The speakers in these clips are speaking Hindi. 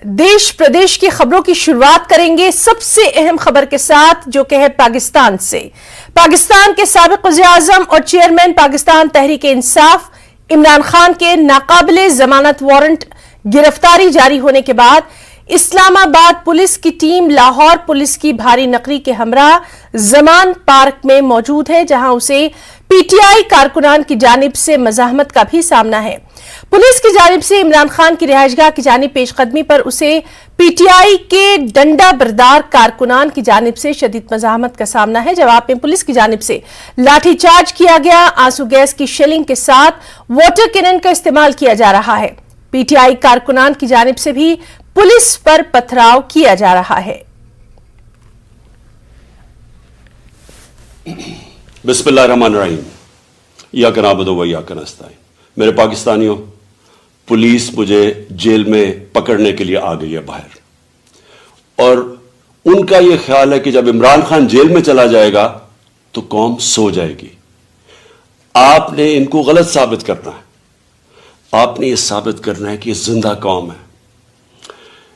देश प्रदेश की खबरों की शुरुआत करेंगे सबसे अहम खबर के साथ, जो कि है पाकिस्तान से। पाकिस्तान के साबिक वज़ीर-ए-आज़म और चेयरमैन पाकिस्तान तहरीक-ए-इंसाफ इमरान खान के नाकाबिले जमानत वारंट गिरफ्तारी जारी होने के बाद इस्लामाबाद पुलिस की टीम लाहौर पुलिस की भारी नकरी के हमरा जमान पार्क में मौजूद है, जहां उसे पीटीआई कारकुनान की जानिब से मज़ाहमत का भी सामना है। पुलिस की जानिब से इमरान खान की रिहाइशगाह की जानिब पेशकदमी पर उसे पीटीआई के डंडा बरदार कारकुनान की जानिब से शदीद मज़ाहमत का सामना है। जवाब में पुलिस की जानिब से लाठीचार्ज किया गया, आंसू गैस की शेलिंग के साथ वाटर कैनन का इस्तेमाल किया जा रहा है। पीटीआई कारकुनान की जानिब से भी पुलिस पर पथराव किया जा रहा है। बिस्मिल्लाहिर्रहमानिर्रहीम, इय्याका नअबुदु व इय्याका नस्तईन। मेरे पाकिस्तानियों, पुलिस मुझे जेल में पकड़ने के लिए आ गई है बाहर, और उनका यह ख्याल है कि जब इमरान खान जेल में चला जाएगा तो कौम सो जाएगी। आपने इनको गलत साबित करना है। आपने यह साबित करना है कि जिंदा कौम है।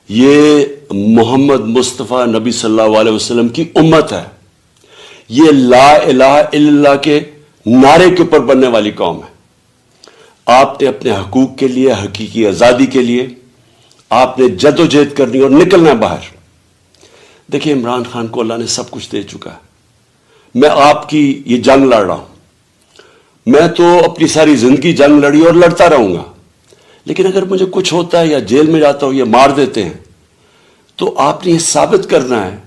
ये मोहम्मद मुस्तफ़ा नबी सल्लल्लाहु अलैहि वसल्लम की उम्मत है। ये ला इलाहा इल्लल्लाह के नारे के ऊपर बनने वाली कौम है। आपने अपने हकूक के लिए, हकीकी आजादी के लिए आपने जदोजहद करनी और निकलना बाहर। देखिए, इमरान खान को अल्लाह ने सब कुछ दे चुका है। मैं आपकी ये जंग लड़ रहा हूं। मैं तो अपनी सारी जिंदगी जंग लड़ी और लड़ता रहूंगा, लेकिन अगर मुझे कुछ होता है या जेल में जाता हूं या मार देते हैं, तो आपने ये साबित करना है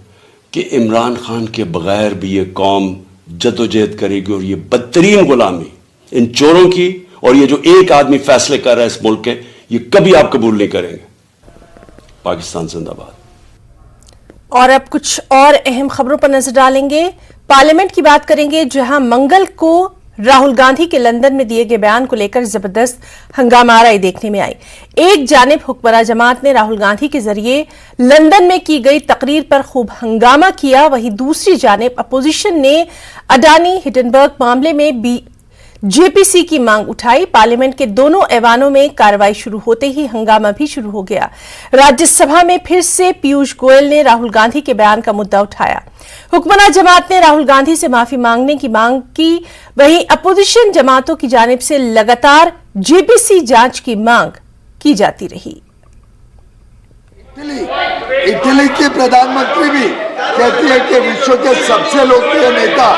कि इमरान खान के बगैर भी ये कौम जदोजहद करेगी, और ये बदतरीन गुलामी इन चोरों की, और ये जो एक आदमी फैसले कर रहा है इस मुल्क के, ये कभी आप कबूल नहीं करेंगे। पाकिस्तान जिंदाबाद। और अब कुछ और अहम खबरों पर नजर डालेंगे। पार्लियामेंट की बात करेंगे, जहां मंगल को राहुल गांधी के लंदन में दिए गए बयान को लेकर जबरदस्त हंगामाराई देखने में आई। एक जानिब हुक्मरान जमात ने राहुल गांधी के जरिए लंदन में की गई तकरीर पर खूब हंगामा किया, वहीं दूसरी जानिब अपोजिशन ने अडानी हिंडनबर्ग मामले में जेपीसी की मांग उठाई। पार्लियामेंट के दोनों ऐवानों में कार्रवाई शुरू होते ही हंगामा भी शुरू हो गया। राज्यसभा में फिर से पीयूष गोयल ने राहुल गांधी के बयान का मुद्दा उठाया। हुक्मरान जमात ने राहुल गांधी से माफी मांगने की मांग की, वहीं अपोजिशन जमातों की जानिब से लगातार जेपीसी जांच की मांग की जाती रही। इटली की प्रधानमंत्री भी कहती है कि विश्व के सबसे लोकप्रिय नेता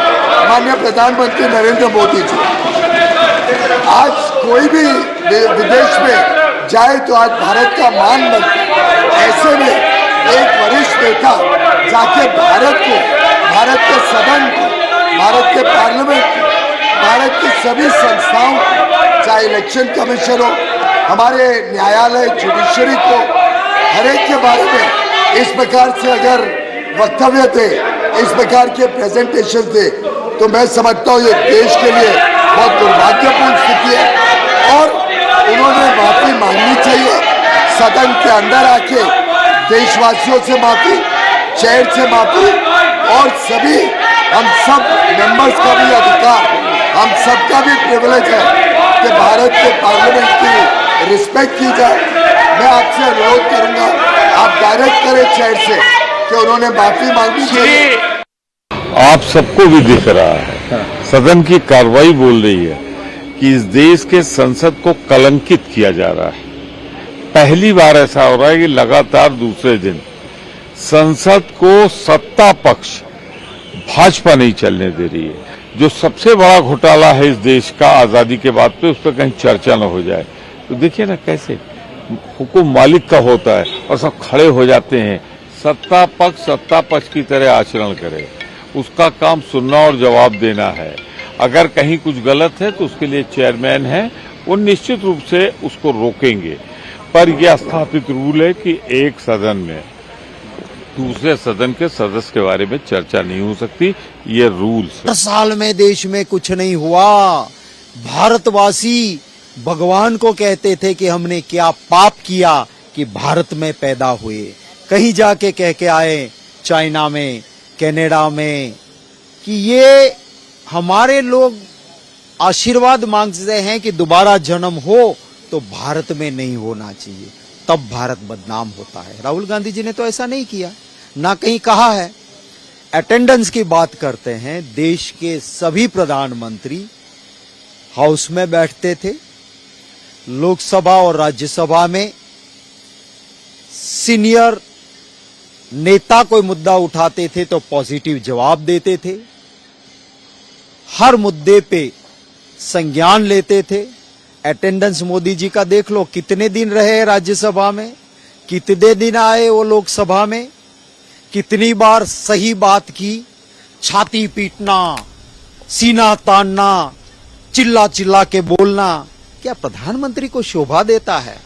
माननीय प्रधानमंत्री नरेंद्र मोदी जी। आज कोई भी विदेश में जाए तो आज भारत का मान बनता है। ऐसे में एक वरिष्ठ नेता जाके भारत को, भारत के सदन को, भारत के पार्लियामेंट को, भारत की सभी संस्थाओं को, चाहे इलेक्शन कमीशन हो, हमारे न्यायालय जुडिशरी को, हर एक के बारे में इस प्रकार से अगर वक्तव्य थे, इस प्रकार के प्रेजेंटेशन थे, तो मैं समझता हूँ ये देश के लिए बहुत दुर्भाग्यपूर्ण स्थिति है, और उन्होंने माफी मांगनी चाहिए। सदन के अंदर आके देशवासियों से माफी, चेयर से माफी, और सभी हम सब मेंबर्स का भी अधिकार, हम सबका भी प्रिविलेज है कि भारत के पार्लियामेंट की रिस्पेक्ट की जाए। मैं आपसे अनुरोध करूंगा, आप डायरेक्ट करें चेयर से कि उन्होंने माफी मांगनी चाहिए। आप सबको भी दिख रहा है, सदन की कार्रवाई बोल रही है कि इस देश के संसद को कलंकित किया जा रहा है। पहली बार ऐसा हो रहा है कि लगातार दूसरे दिन संसद को सत्ता पक्ष भाजपा नहीं चलने दे रही है। जो सबसे बड़ा घोटाला है इस देश का आजादी के बाद पे, उस पर कहीं चर्चा न हो जाए। तो देखिए ना कैसे हुकुम मालिक का होता है और सब खड़े हो जाते हैं। सत्ता पक्ष की तरह आचरण करे, उसका काम सुनना और जवाब देना है। अगर कहीं कुछ गलत है तो उसके लिए चेयरमैन है, वो निश्चित रूप से उसको रोकेंगे। पर यह स्थापित रूल है कि एक सदन में दूसरे सदन के सदस्य के बारे में चर्चा नहीं हो सकती। ये रूल्स। 4 साल में देश में कुछ नहीं हुआ। भारतवासी भगवान को कहते थे कि हमने क्या पाप किया कि भारत में पैदा हुए। कहीं जाके कह के आए चाइना में, कनाडा में, कि ये हमारे लोग आशीर्वाद मांगते हैं कि दोबारा जन्म हो तो भारत में नहीं होना चाहिए। तब भारत बदनाम होता है। राहुल गांधी जी ने तो ऐसा नहीं किया, ना कहीं कहा है। अटेंडेंस की बात करते हैं, देश के सभी प्रधानमंत्री हाउस में बैठते थे, लोकसभा और राज्यसभा में सीनियर नेता कोई मुद्दा उठाते थे तो पॉजिटिव जवाब देते थे, हर मुद्दे पे संज्ञान लेते थे। अटेंडेंस मोदी जी का देख लो, कितने दिन रहे राज्यसभा में, कितने दिन आए वो लोकसभा में, कितनी बार सही बात की, छाती पीटना, सीना तानना, चिल्ला चिल्ला के बोलना, क्या प्रधानमंत्री को शोभा देता है?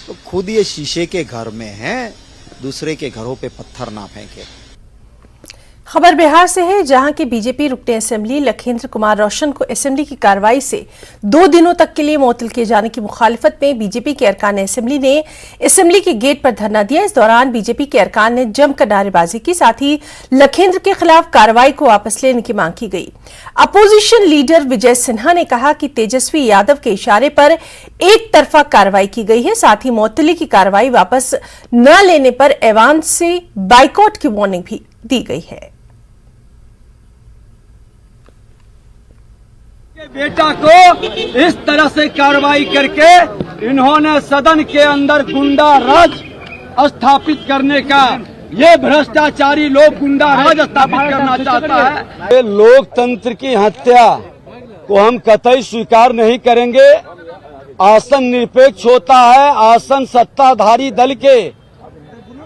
तो खुद ये शीशे के घर में हैं, दूसरे के घरों पे पत्थर ना फेंके। खबर बिहार से है, जहां के बीजेपी रुकने असेंबली लखेंद्र कुमार रोशन को असेंबली की कार्रवाई से 2 दिनों तक के लिए मुअत्तल किए जाने की मुखालिफत में बीजेपी के अरकान असेंबली ने असेंबली के गेट पर धरना दिया। इस दौरान बीजेपी के अरकान ने जमकर नारेबाजी की, साथ ही लखेंद्र के खिलाफ कार्रवाई को वापस लेने की मांग की गई। अपोजिशन लीडर विजय सिन्हा ने कहा कि तेजस्वी यादव के इशारे पर एक तरफा कार्रवाई की गई है, साथ ही मुअत्तली की कार्रवाई वापस न लेने पर ऐवान से बाइकआउट की वार्निंग भी दी गई है। बेटा को इस तरह से कार्रवाई करके इन्होंने सदन के अंदर गुंडा राज स्थापित करने का, ये भ्रष्टाचारी लोग गुंडा राज स्थापित करना चाहता है। ये लोकतंत्र की हत्या को हम कतई स्वीकार नहीं करेंगे। आसन निरपेक्ष होता है, आसन सत्ताधारी दल के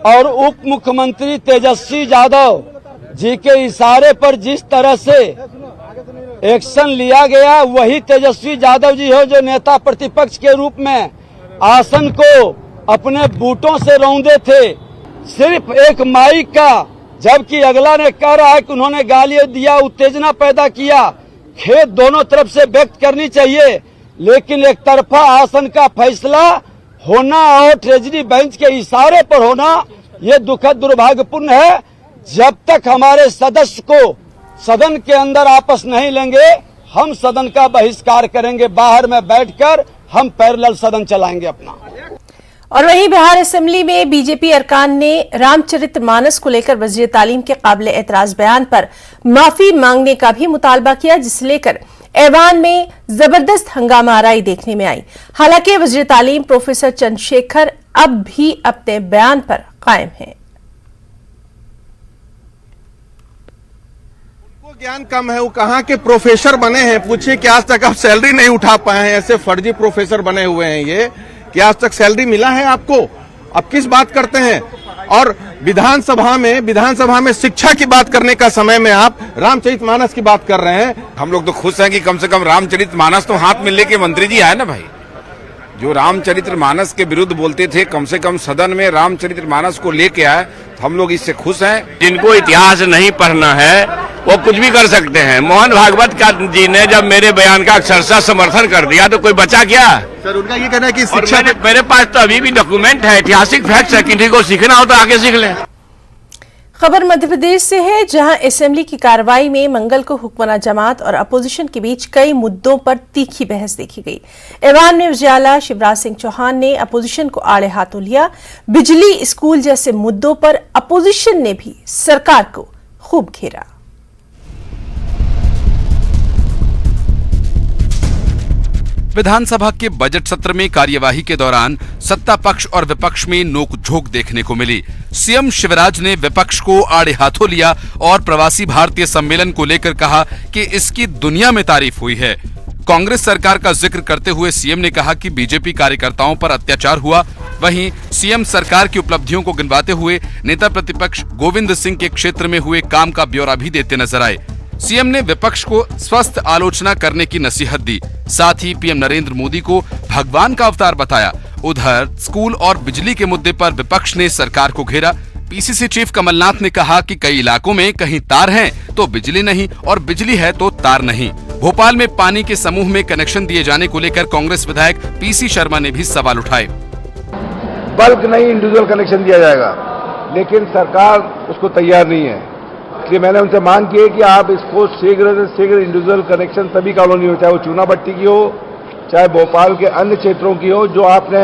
और उप मुख्यमंत्री तेजस्वी यादव जी के इशारे पर जिस तरह से एक्शन लिया गया, वही तेजस्वी यादव जी हो जो नेता प्रतिपक्ष के रूप में आसन को अपने बूटों से रौंदे थे, सिर्फ एक माइक का, जबकि अगला ने कह रहा है कि उन्होंने गाली दिया, उत्तेजना पैदा किया। खेद दोनों तरफ से व्यक्त करनी चाहिए, लेकिन एक तरफा आसन का फैसला होना और ट्रेजरी बेंच के इशारे पर होना, ये दुखद दुर्भाग्यपूर्ण है। जब तक हमारे सदस्य को सदन के अंदर आपस नहीं लेंगे, हम सदन का बहिष्कार करेंगे। बाहर में बैठकर हम पैरेलल सदन चलाएंगे अपना। और वहीं बिहार असेंबली में बीजेपी अरकान ने रामचरितमानस को लेकर वजीर तालीम के काबिल एतराज बयान पर माफी मांगने का भी मुतालबा किया, जिसे लेकर ऐवान में जबरदस्त हंगामा आराई देखने में आई। हालांकि वजीर तालीम प्रोफेसर चंद्रशेखर अब भी अपने बयान पर कायम हैं। ज्ञान कम है, वो कहाँ के प्रोफेसर बने हैं, पूछिए कि आज तक आप सैलरी नहीं उठा पाए हैं। ऐसे फर्जी प्रोफेसर बने हुए हैं ये, कि आज तक सैलरी मिला है आपको? आप किस बात करते हैं? और विधानसभा में शिक्षा की बात करने का समय में आप रामचरितमानस की बात कर रहे हैं। हम लोग तो खुश हैं कि कम से कम रामचरितमानस तो हाथ में लेके मंत्री जी आए ना भाई। जो रामचरितमानस के विरुद्ध बोलते थे, कम से कम सदन में रामचरितमानस को लेके आए, तो हम लोग इससे खुश हैं। जिनको इतिहास नहीं पढ़ना है वो कुछ भी कर सकते हैं। मोहन भागवत का जी ने जब मेरे बयान का अक्षरशः समर्थन कर दिया तो कोई बचा क्या? सर, उनका ये कहना है कि शिक्षा मेरे पास तो अभी भी डॉक्यूमेंट है, ऐतिहासिक फैक्ट्स है, किसी को सीखना हो तो आगे सीख लें। खबर मध्य प्रदेश से है, जहां असेंबली की कार्रवाई में मंगल को हुक्मरान जमात और अपोजिशन के बीच कई मुद्दों पर तीखी बहस देखी गई। ऐवान में वज़ीर आला शिवराज सिंह चौहान ने अपोजिशन को आड़े हाथों लिया। बिजली, स्कूल जैसे मुद्दों पर अपोजिशन ने भी सरकार को खूब घेरा। विधानसभा के बजट सत्र में कार्यवाही के दौरान सत्ता पक्ष और विपक्ष में नोकझोंक देखने को मिली। सीएम शिवराज ने विपक्ष को आड़े हाथों लिया और प्रवासी भारतीय सम्मेलन को लेकर कहा कि इसकी दुनिया में तारीफ हुई है। कांग्रेस सरकार का जिक्र करते हुए सीएम ने कहा कि बीजेपी कार्यकर्ताओं पर अत्याचार हुआ। वहीं सीएम सरकार की उपलब्धियों को गिनवाते हुए नेता प्रतिपक्ष गोविंद सिंह के क्षेत्र में हुए काम का ब्यौरा भी देते नजर आए। सीएम ने विपक्ष को स्वस्थ आलोचना करने की नसीहत दी, साथ ही पीएम नरेंद्र मोदी को भगवान का अवतार बताया। उधर स्कूल और बिजली के मुद्दे पर विपक्ष ने सरकार को घेरा। पीसीसी चीफ कमलनाथ ने कहा कि कई इलाकों में कहीं तार हैं तो बिजली नहीं और बिजली है तो तार नहीं। भोपाल में पानी के समूह में कनेक्शन दिए जाने को लेकर कांग्रेस विधायक पीसी शर्मा ने भी सवाल उठाए। बल्क नहीं, इंडिविजुअल कनेक्शन दिया जाएगा, लेकिन सरकार उसको तैयार नहीं है। इसलिए मैंने उनसे मांग की है कि आप इसको शीघ्र से शीघ्र इंडिविजुअल कनेक्शन सभी कॉलोनी हो, चाहे वो चूनाभट्टी की हो, चाहे भोपाल के अन्य क्षेत्रों की हो, जो आपने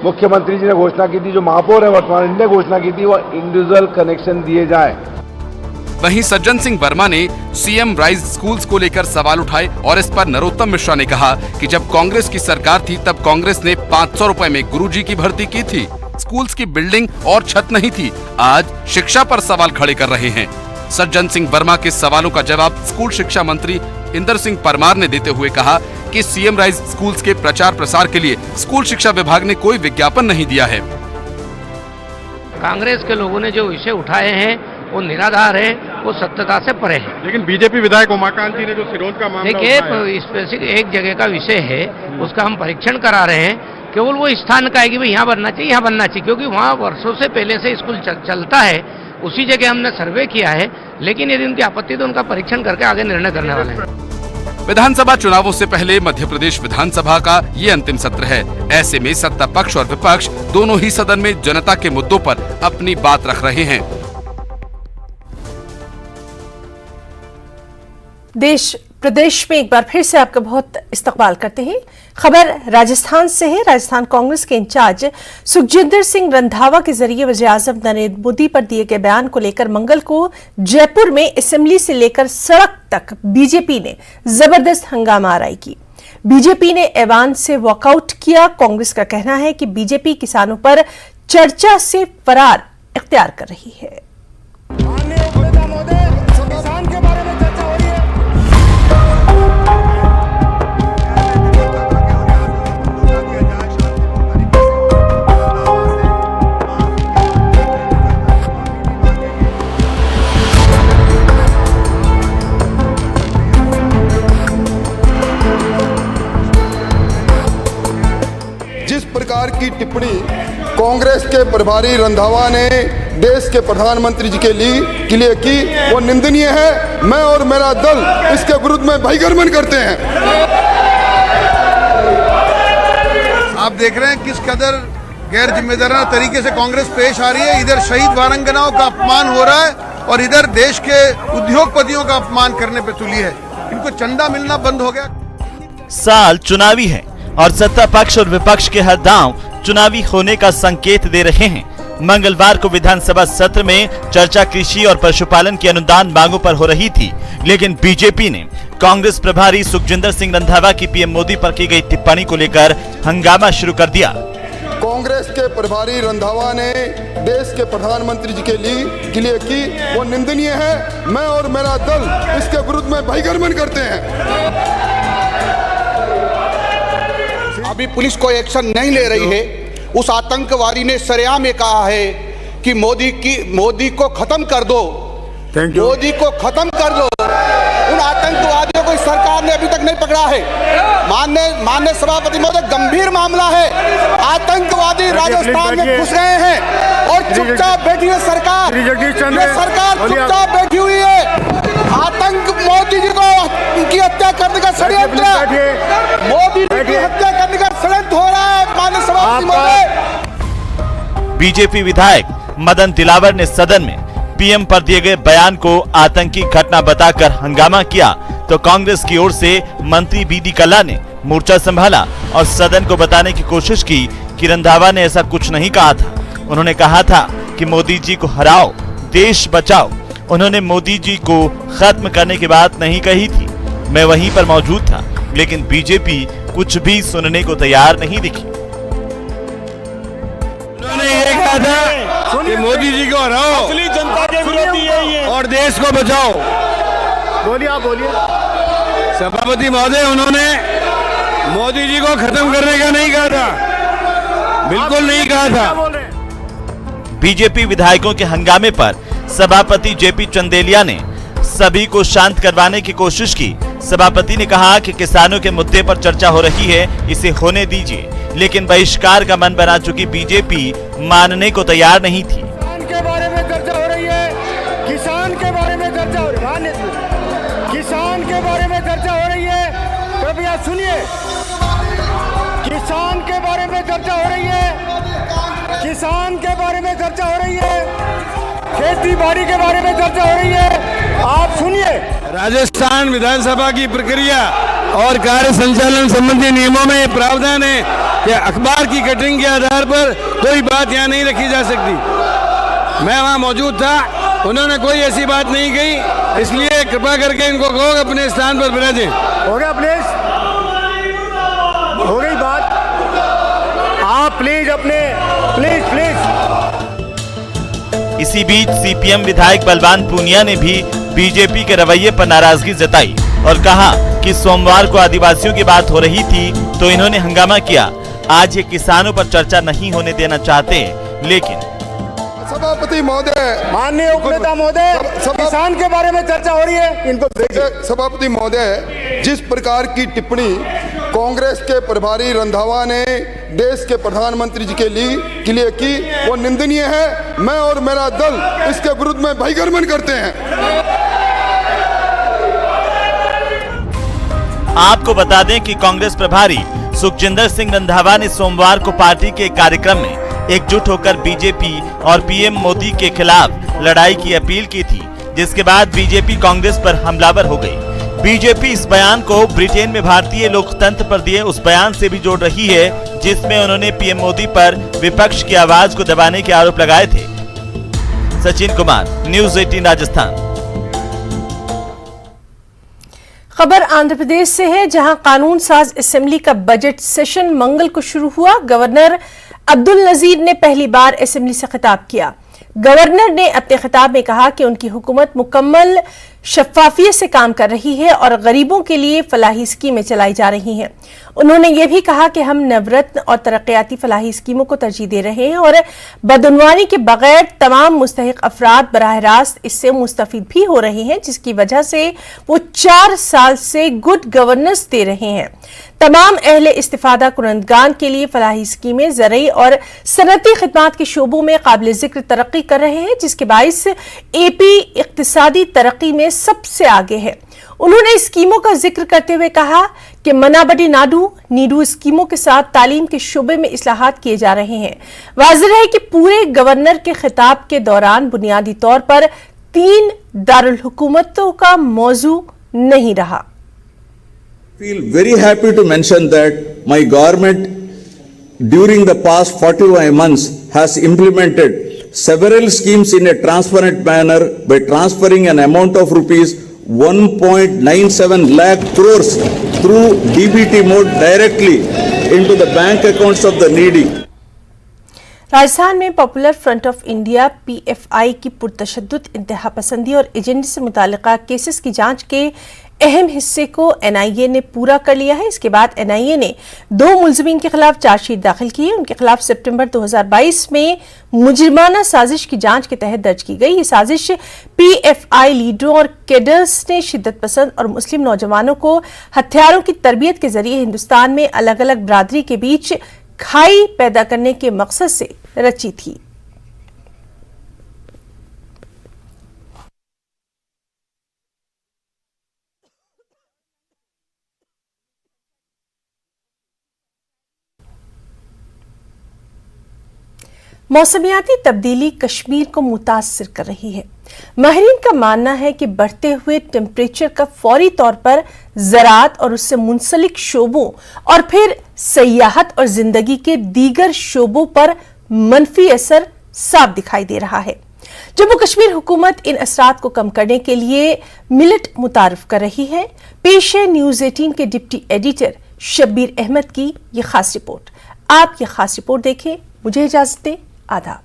मुख्यमंत्री जी ने घोषणा की थी, जो महापौर है वर्तमान इनने घोषणा की थी, वो इंडिविजुअल कनेक्शन दिए जाए। वहीं सज्जन सिंह वर्मा ने सीएम राइज स्कूल्स को लेकर सवाल उठाए और इस पर नरोत्तम मिश्रा ने कहा कि जब कांग्रेस की सरकार थी तब कांग्रेस ने 500 रुपए में गुरुजी की भर्ती की थी, स्कूल्स की बिल्डिंग और छत नहीं थी। आज शिक्षा पर सवाल खड़े कर रहे हैं। सज्जन सिंह वर्मा के सवालों का जवाब स्कूल शिक्षा मंत्री इंदर सिंह परमार ने देते हुए कहा कि सीएम राइज स्कूल्स के प्रचार प्रसार के लिए स्कूल शिक्षा विभाग ने कोई विज्ञापन नहीं दिया है। कांग्रेस के लोगों ने जो विषय उठाए हैं वो निराधार है, वो सत्यता से परे है। लेकिन बीजेपी विधायक उमाकांत जी ने जो सिरोंज का मामला देखिए, स्पेसिफिक एक जगह का विषय है, उसका हम परीक्षण करा रहे हैं। केवल वो स्थान का है कि भाई यहाँ बनना चाहिए, यहाँ बनना चाहिए, क्योंकि वहाँ वर्षों से पहले से स्कूल चलता है, उसी जगह हमने सर्वे किया है। लेकिन यदि उनकी आपत्ति तो उनका परीक्षण करके आगे निर्णय करने वाले हैं। विधानसभा चुनावों से पहले मध्य प्रदेश विधानसभा का ये अंतिम सत्र है। ऐसे में सत्ता पक्ष और विपक्ष दोनों ही सदन में जनता के मुद्दों पर अपनी बात रख रहे हैं। देश प्रदेश में एक बार फिर से आपका बहुत इस्तकबाल करते हैं। खबर राजस्थान से है। राजस्थान कांग्रेस के इंचार्ज सुखजिंदर सिंह रंधावा के जरिए वज़ीर-ए-आज़म नरेंद्र मोदी पर दिए गए बयान को लेकर मंगल को जयपुर में असेंबली से लेकर सड़क तक बीजेपी ने जबरदस्त हंगामा आराई की। बीजेपी ने ऐवान से वॉकआउट किया। कांग्रेस का कहना है कि बीजेपी किसानों पर चर्चा से फरार इख्तियार कर रही है। प्रकार की टिप्पणी कांग्रेस के प्रभारी रंधावा ने देश के प्रधानमंत्री जी के लिए की, वो निंदनीय है। मैं और मेरा दल इसके विरुद्ध में बहिर्गमन करते हैं। आप देख रहे हैं किस कदर गैर जिम्मेदाराना तरीके से कांग्रेस पेश आ रही है। इधर शहीद वारंगनाओं का अपमान हो रहा है और इधर देश के उद्योगपतियों का अपमान करने पे तुली है। इनको चंदा मिलना बंद हो गया। साल चुनावी है और सत्ता पक्ष और विपक्ष के हर दांव चुनावी होने का संकेत दे रहे हैं। मंगलवार को विधानसभा सत्र में चर्चा कृषि और पशुपालन की अनुदान मांगों पर हो रही थी, लेकिन बीजेपी ने कांग्रेस प्रभारी सुखजिंदर सिंह रंधावा की पीएम मोदी पर की गई टिप्पणी को लेकर हंगामा शुरू कर दिया। कांग्रेस के प्रभारी रंधावा ने देश के प्रधानमंत्री जी के लिए की, वो निंदनीय है। मैं और मेरा दल इसके विरुद्ध में बहिर्गमन करते हैं। अभी पुलिस कोई एक्शन नहीं ले रही है। उस आतंकवादी ने सरेआम में कहा है कि मोदी को खत्म कर दो, मोदी को खत्म कर दो। उन आतंकवादियों को सरकार ने अभी तक नहीं पकड़ा है। माननीय सभापति महोदय, गंभीर मामला है। आतंकवादी राजस्थान में घुस गए हैं और चुपचाप बैठी है सरकार। ये सरकार चुपचाप बैठी हुई है। आतंक मोदी जी को उनकी हत्या करने का षड्यंत्र, मोदी जी की हत्या करने का षड्यंत्र हो रहा है। माननीय सभापति महोदय, बीजेपी विधायक मदन दिलावर ने सदन में पीएम पर दिए गए बयान को आतंकी घटना बताकर हंगामा किया, तो कांग्रेस की ओर से मंत्री बीडी कल्ला ने मोर्चा संभाला और सदन को बताने की कोशिश की कि रंधावा ने ऐसा कुछ नहीं कहा था। उन्होंने कहा था कि मोदी जी को हराओ, देश बचाओ। उन्होंने मोदी जी को खत्म करने की बात नहीं कही थी। मैं वहीं पर मौजूद था, लेकिन बीजेपी कुछ भी सुनने को तैयार नहीं दिखी। उन्होंने ये कहा था कि मोदी जी को हराओ, असली जनता के विरोधी है और देश को बचाओ। बोलिए, आप बोलिए। सभापति महोदय, उन्होंने मोदी जी को खत्म करने का नहीं कहा था, बिल्कुल नहीं कहा था। बीजेपी विधायकों के हंगामे पर सभापति जेपी चंदेलिया ने सभी को शांत करवाने की कोशिश की। सभापति ने कहा कि किसानों के मुद्दे पर चर्चा हो रही है, इसे होने दीजिए, लेकिन बहिष्कार का मन बना चुकी बीजेपी मानने को तैयार नहीं थी। किसान के बारे में चर्चा हो रही है, किसान के बारे में चर्चा हो रही है, किसान के बारे में चर्चा हो रही है। कृपया सुनिए, किसान के बारे में चर्चा हो रही है, किसान के बारे में चर्चा हो रही है, खेती बाड़ी के बारे में चर्चा हो रही है। आप सुनिए, राजस्थान विधानसभा की प्रक्रिया और कार्य संचालन संबंधी नियमों में यह प्रावधान है कि अखबार की कटिंग के आधार पर कोई बात यहाँ नहीं रखी जा सकती। मैं वहाँ मौजूद था, उन्होंने कोई ऐसी बात नहीं कही, इसलिए कृपा करके इनको कहो अपने स्थान पर बिराजें। हो गया प्लीज, हो गई बात, आप प्लीज अपने प्लीज। इसी बीच सीपीएम विधायक बलवान पूनिया ने भी बीजेपी के रवैये पर नाराजगी जताई और कहा कि सोमवार को आदिवासियों की बात हो रही थी तो इन्होंने हंगामा किया। आज ये किसानों पर चर्चा नहीं होने देना चाहते, लेकिन सभापति महोदय, माननीय उपनेता महोदय, किसान के बारे में चर्चा हो रही है, इनको सभापति महोदय, जिस प्रकार की टिप्पणी कांग्रेस के प्रभारी रंधावा ने देश के प्रधानमंत्री जी के लिए की, वो निंदनीय है। मैं और मेरा दल इसके विरुद्ध में बहिर्गमन करते हैं। आपको बता दें कि कांग्रेस प्रभारी सुखजिंदर सिंह रंधावा ने सोमवार को पार्टी के कार्यक्रम में एकजुट होकर बीजेपी और पीएम मोदी के खिलाफ लड़ाई की अपील की थी, जिसके बाद बीजेपी कांग्रेस पर हमलावर हो गई। बीजेपी इस बयान को ब्रिटेन में भारतीय लोकतंत्र पर दिए उस बयान से भी जोड़ रही है जिसमें उन्होंने पीएम मोदी पर विपक्ष की आवाज को दबाने के आरोप लगाए थे। सचिन कुमार, न्यूज 18 राजस्थान। खबर आंध्र प्रदेश से है, जहां कानून साज असेंबली का बजट सेशन मंगल को शुरू हुआ। गवर्नर अब्दुल नजीर ने पहली बार असेंबली से खिताब किया। गवर्नर ने अपने खिताब में कहा कि उनकी हुकूमत मुकम्मल शफाफियत से काम कर रही है और गरीबों के लिए फलाही स्कीमें चलाई जा रही हैं। उन्होंने ये भी कहा कि हम नवरत्न और तरक्याती फलाही स्कीमों को तरजीह दे रहे हैं और बदउनवानी के बगैर तमाम मुस्तहिक अफराद बराह रास्त इससे मुस्तफीद भी हो रहे हैं, जिसकी वजह से वो 4 साल से गुड गवर्नेंस दे रहे हैं। तमाम अहले इस्तिफादा कुनंदगान के लिए फलाही स्कीमें ज़रई और सनती खिदमात के शोबों में काबिल जिक्र तरक्की कर रहे हैं, जिसके बाइस एपी इक्तिसादी तरक्की में सबसे आगे है। उन्होंने स्कीमों का जिक्र करते हुए कहा कि मनाबडी नीडू स्कीमों के साथ तालीम के शोबे में इस्लाहात किए जा रहे हैं। वाज़ेह है कि पूरे गवर्नर के खिताब के दौरान बुनियादी तौर पर 3 दारुल हुकूमतों का मौजू नहीं रहा। feel very happy to mention that my government during the past 45 months has implemented several schemes in a transparent manner by transferring an amount of rupees 1.97 lakh crores through DBT mode directly into the bank accounts of the needy. Rajasthan में popular front of India PFI की पुरतशद्दुद इंतहा पसंदी और एजेंडे से मुताल्लिका केसेस की जांच के अहम हिस्से को एनआईए ने पूरा कर लिया है। इसके बाद एनआईए ने 2 मुलजिमीन के खिलाफ चार्जशीट दाखिल की है। उनके खिलाफ सितंबर 2022 में मुजरिमाना साजिश की जांच के तहत दर्ज की गई। ये साजिश पीएफआई लीडरों और कैडर्स ने शिद्दत पसंद और मुस्लिम नौजवानों को हथियारों की तरबियत के जरिए हिंदुस्तान में अलग अलग बरादरी के बीच खाई पैदा करने के मकसद से रची थी। मौसमियाती तब्दीली कश्मीर को मुतासिर कर रही है। माहिरीन का मानना है कि बढ़ते हुए टेम्परेचर का फौरी तौर पर ज़राअत और उससे मुंसलिक शोबों और फिर सयाहत और जिंदगी के दीगर शोबों पर मनफी असर साफ दिखाई दे रहा है। जम्मू कश्मीर हुकूमत इन असरात को कम करने के लिए मिलट मुतारफ कर रही है। पेश है न्यूज 18 के डिप्टी एडिटर शब्बीर अहमद की ये खास रिपोर्ट। आप ये खास रिपोर्ट देखें। मुझे इजाजत दें। आदाब।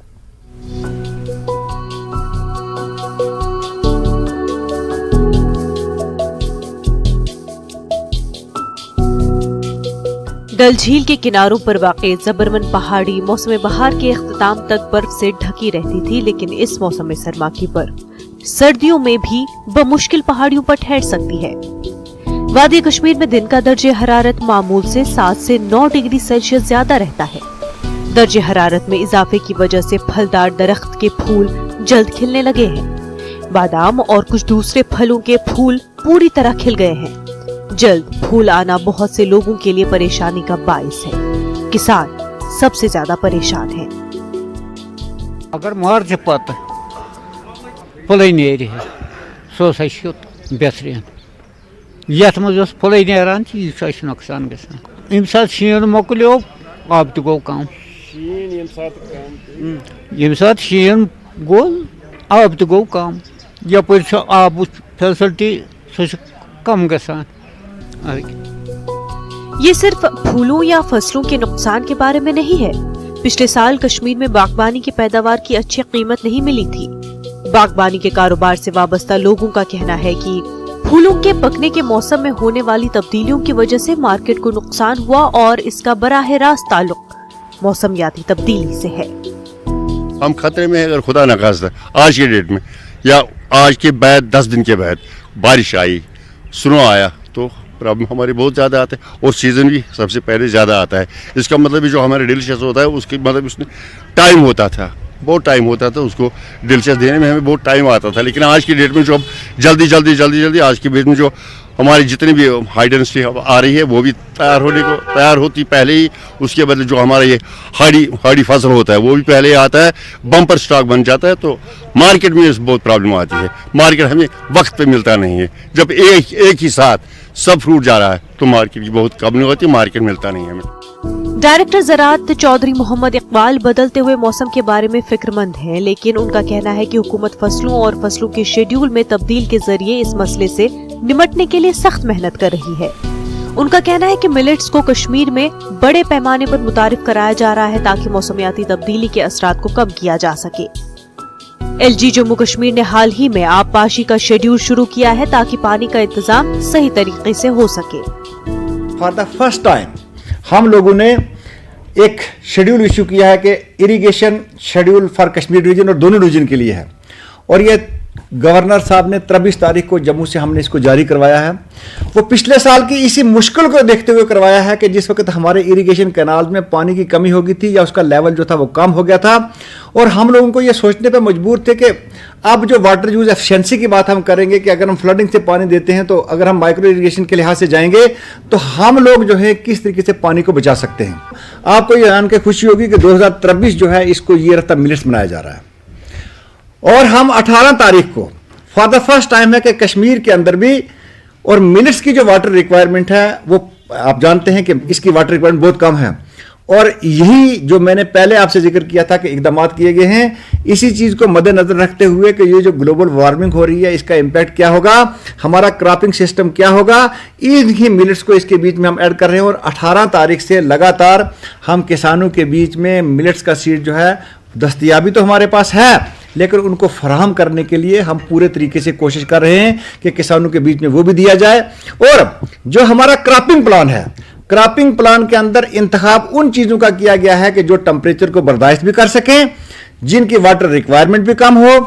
डल झील के किनारों पर वाक़ई जबरवन पहाड़ी मौसम बहार के इख्तिताम तक बर्फ से ढकी रहती थी, लेकिन इस मौसम सरमा की बर्फ सर्दियों में भी बमुश्किल पहाड़ियों पर ठहर सकती है। वादी कश्मीर में दिन का दर्जे हरारत मामूल से 7 से 9 डिग्री सेल्सियस ज्यादा रहता है। दर्जे हरारत में इजाफे की वजह से फलदार दरख्त के फूल जल्द खिलने लगे हैं। बादाम और कुछ दूसरे फलों के फूल पूरी तरह खिल गए हैं। जल्द फूल आना बहुत से लोगों के लिए परेशानी का बाइस है। किसान सबसे ज्यादा परेशान हैं। अगर मार्च पत फुल नेर सो बेहतरीन यथ मज फुल नेरान नुकसान गसान यम सात शीन मोकलो आब तो गो कम यम सात शीन गो आब तो गो कम यपर आब फैसिलिटी सह कम गसान। ये सिर्फ फूलों या फसलों के नुकसान के बारे में नहीं है। पिछले साल कश्मीर में बागबानी की पैदावार की अच्छी कीमत नहीं मिली थी। बागबानी के कारोबार से वाबस्ता लोगों का कहना है कि फूलों के पकने के मौसम में होने वाली तब्दीलियों की वजह से मार्केट को नुकसान हुआ और इसका बराह रास्त ताल्लुक मौसमियाती तब्दीली से है। हम खतरे में है अगर खुदा न खास्ता आज के डेट में या आज के बाद 10 दिन के बाद बारिश आई, स्नो आया तो प्रॉब्लम हमारी बहुत ज़्यादा आता है और सीज़न भी सबसे पहले ज़्यादा आता है। इसका मतलब जो हमारे डिलीशियस होता है उसकी मतलब उसमें टाइम होता था, बहुत टाइम होता था, उसको डिलीशियस देने में हमें बहुत टाइम आता था। लेकिन आज की डेट में जो अब जल्दी आज की डेट में जो हमारी जितनी भी हाई डेंसिटी आ रही है वो भी तैयार होती पहले ही। उसके बाद जो हमारा ये हाड़ी फसल होता है वो भी पहले ही आता है, बम्पर स्टॉक बन जाता है तो मार्केट में बहुत प्रॉब्लम आती है। मार्केट हमें वक्त पे मिलता नहीं है। जब एक ही साथ सब फ्रूट जा रहा है तो मार्केट की बहुत कमी होती है, मार्केट मिलता नहीं है हमें। डायरेक्टर ज़राअत चौधरी मोहम्मद इकबाल बदलते हुए मौसम के बारे में फिक्रमंद हैं, लेकिन उनका कहना है कि हुकूमत फसलों और फसलों के शेड्यूल में तब्दील के जरिए इस मसले से निपटने के लिए सख्त मेहनत कर रही है। उनका कहना है कि मिलेट्स को कश्मीर में बड़े पैमाने पर मुतारिफ कराया जा रहा है ताकि मौसमियाती तब्दीली के असरात को कम किया जा सके। LG जम्मू कश्मीर ने हाल ही में आबपाशी का शेड्यूल शुरू किया है ताकि पानी का इंतजाम सही तरीके से हो सके। फॉर द फर्स्ट टाइम हम लोगों ने एक शेड्यूल इशू किया है कि irrigation schedule for Kashmir region और दोनों रीजन के लिए है और ये गवर्नर साहब ने 23 तारीख को जम्मू से हमने इसको जारी करवाया है। वो पिछले साल की इसी मुश्किल को देखते हुए करवाया है कि जिस वक्त हमारे इरिगेशन कैनाल में पानी की कमी हो गई थी या उसका लेवल जो था वो कम हो गया था और हम लोगों को ये सोचने पर मजबूर थे कि अब जो वाटर यूज एफिशिएंसी की बात हम करेंगे कि अगर हम फ्लडिंग से पानी देते हैं तो अगर हम माइक्रो इरिगेशन के लिहाज से जाएंगे तो हम लोग जो है किस तरीके से पानी को बचा सकते हैं। आपको ये जान के खुशी होगी कि 2023 जो है इसको ईयर ऑफ द मिलेट्स मनाया जा रहा है और हम 18 तारीख को फॉर द फर्स्ट टाइम है कि कश्मीर के अंदर भी और मिलेट्स की जो वाटर रिक्वायरमेंट है वो आप जानते हैं कि इसकी वाटर रिक्वायरमेंट बहुत कम है और यही जो मैंने पहले आपसे जिक्र किया था कि इकदाम किए गए हैं इसी चीज को मद्देनजर रखते हुए कि ये जो ग्लोबल वार्मिंग हो रही है इसका इम्पैक्ट क्या होगा, हमारा क्रॉपिंग सिस्टम क्या होगा, इन्हीं मिलेट्स को इसके बीच में हम ऐड कर रहे हैं और 18 तारीख से लगातार हम किसानों के बीच में मिलेट्स का सीड जो है दस्तयाबी तो हमारे पास है लेकिन उनको फराहम करने के लिए हम पूरे तरीके से कोशिश कर रहे हैं कि किसानों के बीच में वो भी दिया जाए। और जो हमारा क्रॉपिंग प्लान है, क्रॉपिंग प्लान के अंदर इंतखाब उन चीजों का किया गया है कि जो टेम्परेचर को बर्दाश्त भी कर सकें, जिनकी वाटर रिक्वायरमेंट भी कम हो।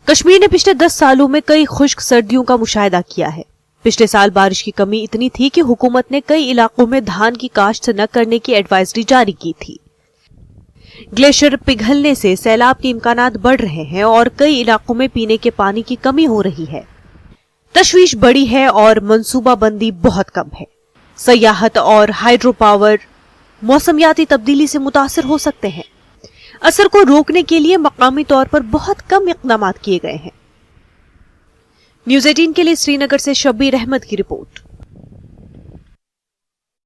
कश्मीर ने पिछले 10 सालों में कई खुश्क सर्दियों का मुशाहिदा किया है। पिछले साल बारिश की कमी इतनी थी कि हुकूमत ने कई इलाकों में धान की काश्त न करने की एडवाइजरी जारी की थी। ग्लेशियर पिघलने से सैलाब के इम्कानात बढ़ रहे हैं और कई इलाकों में पीने के पानी की कमी हो रही है। तशवीश बड़ी है और मंसूबाबंदी बहुत कम है। सयाहत और हाइड्रो पावर मौसमियाती तब्दीली से मुतासिर हो सकते हैं। असर को रोकने के लिए मकामी तौर पर बहुत कम इक़दाम किए गए हैं। न्यूज़ 18 के लिए श्रीनगर से शब्बीर अहमद की रिपोर्ट।